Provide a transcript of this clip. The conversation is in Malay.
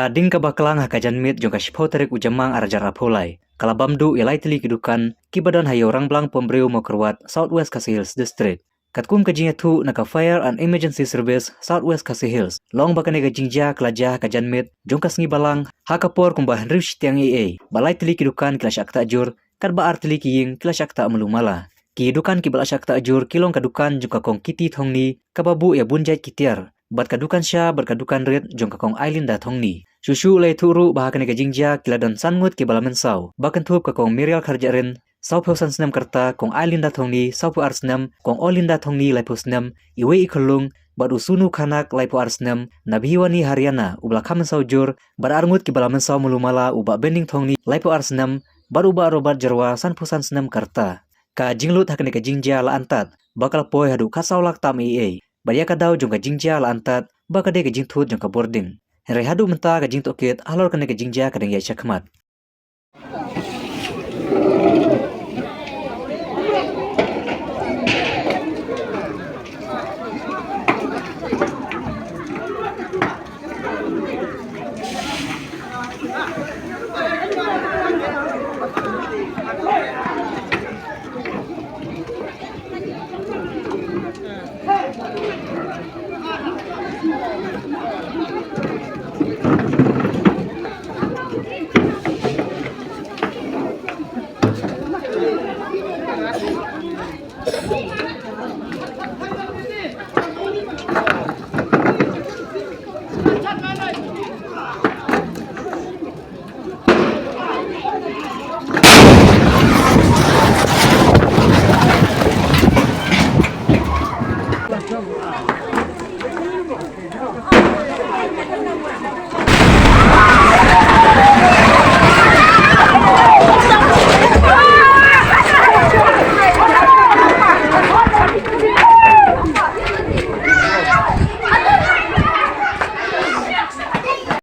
Ding ka baklang hakajan mit jong ka shipau tarik ujamang arajar apolai. Kala bamdu ilai tili kedukan kibadan hayo orang blang pembriu Mokerwat Southwest Khasi Hills District. Katkum kajing tu naka Fire and Emergency Service Southwest Khasi Hills. Long bakane kajingja kelajah hakajan mit jong ka sengi balang hakapor kumbah Henry Tiang EA. Balai tili kedukan kilas akta jur kad baar tili kiying kilas akta melumala. Kidukan kibal akta jur kilong kadukan jong ka kong kiti thongni kababu ya bunjai kitiar. Bat kadukan sya berkadukan red jong kakong Aileen da thongni. Susu lay turu bahakane ka jingja kiladon sanmut ki balamen saw. Bakan thup kakong Mirial Kharjarin saw pheusan senam karta kong Aileen da thongni saw pu arsnam kong Olin da thongni lay pusnam iwe ikolung bat usunu kanak lay pu arsnam nabhiwani Haryana ubla kamen saw jur bar armut ki balamen saw mulumala uba bending thongni lay pu arsnam bar uba robat jarwa san phusan senam karta. Ka jinglut hakane ka jingja la antat bakal poy hadu kasaw lak tam EA. Baya kadau jong ka jingja la antat bakade ka jingthut jong ka boarding. Henry hadu menta ka jingtokit alor kane ka jingja kadang ya syakmat.